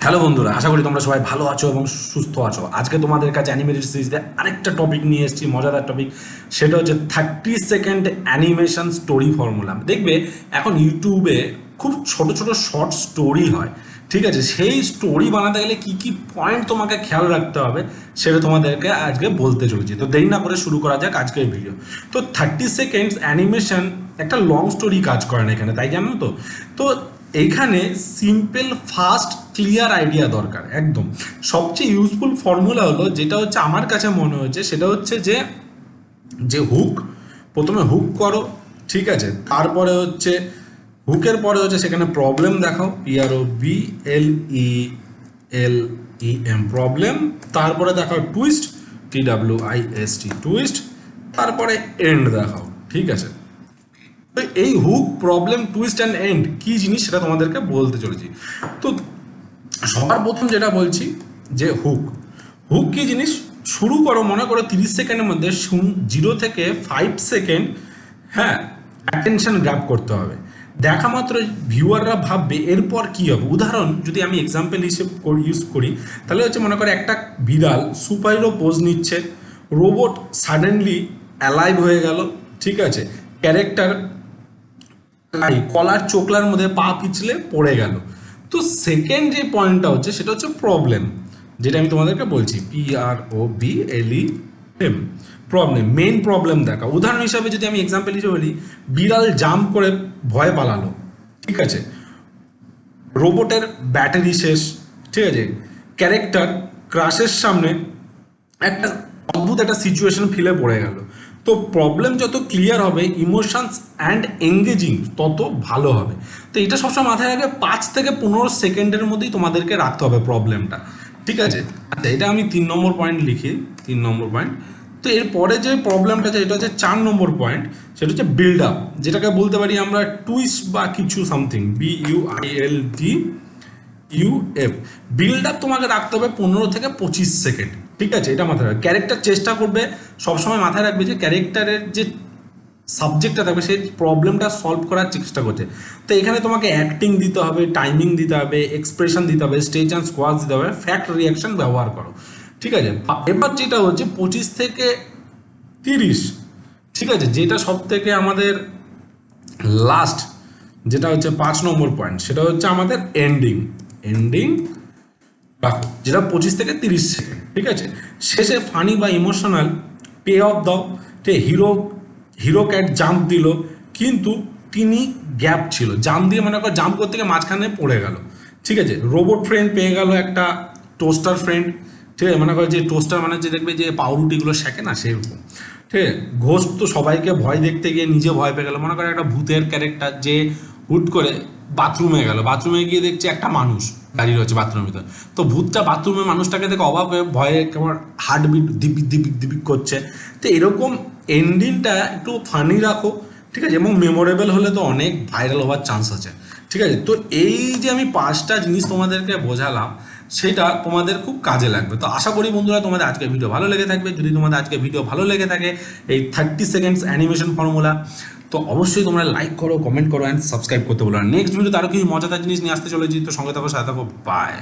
Hello বন্ধুরা, আশা করি তোমরা সবাই ভালো আছো এবং সুস্থ আছো। আজকে তোমাদের কাছে অ্যানিমেটেড সিরিজে আরেকটা টপিক নিয়ে এসেছি, মজাদার টপিক। সেটা হচ্ছে 30 সেকেন্ড অ্যানিমেশন স্টোরি ফর্মুলা। দেখবে এখন ইউটিউবে খুব ছোট ছোট শর্ট স্টোরি হয়, ঠিক আছে? সেই স্টোরি বানাতে গেলে কি কি পয়েন্ট তোমাকে খেয়াল রাখতে হবে সেটা তোমাদেরকে আজকে বলতে চলেছি। তো দেরি না করে শুরু করা যাক আজকের ভিডিও। তো 30 সেকেন্ডস অ্যানিমেশন একটা লং স্টোরি কাজ করে না এখানে, তাই জানো তো? তো এইখানে সিম্পল ফাস্ট ক্লিয়ার আইডিয়া দরকার একদম। সবচেয়ে ইউজফুল ফর্মুলা হলো, যেটা হচ্ছে আমার কাছে মনে হচ্ছে, সেটা হচ্ছে যে যে হুক, প্রথমে হুক করো, ঠিক আছে? তারপরে হচ্ছে হুকের পরে হচ্ছে সেখানে প্রবলেম দেখাও, PROBLEM প্রবলেম। তারপরে দেখাও টুইস্ট, TWIST টুইস্ট। তারপরে এন্ড দেখাও, ঠিক আছে? তো এই hook, problem, twist and end কি জিনিস সেটা তোমাদেরকে বলতে চলেছি। তো সবার প্রথম যেটা বলছি যে হুক। হুক কি জিনিস? শুরু করো, মনে করো 30 সেকেন্ডের মধ্যে 0 থেকে 5 সেকেন্ড, হ্যাঁ, অ্যাটেনশন গ্র্যাব করতে হবে। দেখা মাত্র ভিউয়াররা ভাববে এরপর কি হবে। উদাহরণ যদি আমি এক্সাম্পল হিসেবে ইউজ করি, তাহলে হচ্ছে মনে করো একটা বিড়াল সুপারহিরো পোজ নিচ্ছে, রোবট সাডেনলি অ্যালাইভ হয়ে গেল, ঠিক আছে? ক্যারেক্টার কলার চোখলার মধ্যে পা পিছলে পড়ে গেল। তো সেকেন্ড যে পয়েন্টটা হচ্ছে সেটা হচ্ছে প্রবলেম, যেটা আমি তোমাদেরকে বলছি, PROBLEM প্রবলেম, মেইন প্রবলেম দেখা। উদাহরণ হিসাবে যদি আমি এক্সাম্পল হিসেবে বলি, বিড়াল জাম্প করে ভয়ে পালালো, ঠিক আছে? রোবটের ব্যাটারি শেষ, ঠিক আছে? ক্যারেক্টার ক্রাশের সামনে একটা অদ্ভুত একটা সিচুয়েশন ফিলে পড়ে গেল। তো প্রবলেম যত ক্লিয়ার হবে, ইমোশনস অ্যান্ড এঙ্গেজিং তত ভালো হবে। তো এটা সবসময় মাথায় রাখবে, 5 থেকে 15 সেকেন্ডের মধ্যেই তোমাদেরকে রাখতে হবে প্রবলেমটা, ঠিক আছে? আচ্ছা, এটা আমি 3 নম্বর পয়েন্ট লিখি, 3 নম্বর পয়েন্ট। তো এরপরে যে প্রবলেমটা আছে এটা হচ্ছে 4 নম্বর পয়েন্ট, সেটা হচ্ছে বিল্ড আপ, যেটাকে বলতে পারি আমরা টুইস্ট বা কিছু সামথিং, BUILD বিল্ড আপ তোমাকে রাখতে হবে 15 থেকে 25 সেকেন্ড, ঠিক আছে? এটা মাথায় রাখবে। ক্যারেক্টার চেষ্টা করবে, সবসময় মাথায় রাখবে যে ক্যারেক্টারের যে সাবজেক্টটা থাকবে সেই প্রবলেমটা সলভ করার চেষ্টা করছে। তো এখানে তোমাকে অ্যাক্টিং দিতে হবে, টাইমিং দিতে হবে, এক্সপ্রেশন দিতে হবে, স্টেজ অ্যান্ড স্কোয়াজ দিতে হবে, ফ্যাক্ট রিয়াকশন ব্যবহার করো, ঠিক আছে? এবার যেটা হচ্ছে 25 থেকে 30, ঠিক আছে, যেটা সব থেকে আমাদের লাস্ট, যেটা হচ্ছে 5 নম্বর পয়েন্ট, সেটা হচ্ছে আমাদের এন্ডিং। এন্ডিং রাখো, যেটা 25 থেকে 30 সেকেন্ড, ঠিক আছে? শেষে ফানি বা ইমোশনাল পে অফ দাও। ঠিক, হিরো ক্যাট জাম্প দিল, কিন্তু তিনি গ্যাপ ছিল, জাম্প দিয়ে মনে করো জাম্প করতে গিয়ে মাঝখানে পড়ে গেল, ঠিক আছে? রোবট ফ্রেন্ড পেয়ে গেল একটা টোস্টার ফ্রেন্ড, ঠিক আছে? মনে করো যে টোস্টার মানে যে দেখবে যে পাউরুটিগুলো শেখে না, সেরকম, ঠিক আছে? ঘোষ তো সবাইকে ভয় দেখতে গিয়ে নিজে ভয় পেয়ে গেল। মনে করো একটা ভূতের ক্যারেক্টার যে হুট করে বাথরুমে গেল, বাথরুমে গিয়ে দেখছে একটা মানুষ দাঁড়িয়ে রয়েছে বাথরুমের ভিতরে। তো ভূতটা বাথরুমে মানুষটাকে দেখে অবাক হয়ে ভয়ে কেমন হার্টবিট দিবিক দিবিক দিবিক করছে। তো এরকম এন্ডিংটা একটু ফানি রাখো, ঠিক আছে? এবং মেমোরেবল হলে তো অনেক ভাইরাল হওয়ার চান্স আছে, ঠিক আছে? তো এই যে আমি 5টা জিনিস তোমাদেরকে বোঝালাম, সেটা তোমাদের খুব কাজে লাগবে। তো আশা করি বন্ধুরা তোমাদের আজকে ভিডিও ভালো লেগে থাকবে। যদি তোমাদের আজকে ভিডিও ভালো লেগে থাকে, এই 30 সেকেন্ডস অ্যানিমেশন ফর্মুলা, তো অবশ্যই তোমরা লাইক করো, কমেন্ট করো অ্যান্ড সাবস্ক্রাইব করতে বলো। আর নেক্সট ভিডিওতে আরও কিছু মজাদার জিনিস নিয়ে আসতে চলেছি। তো সঙ্গে থাকো, সাথে থাকো, বাই।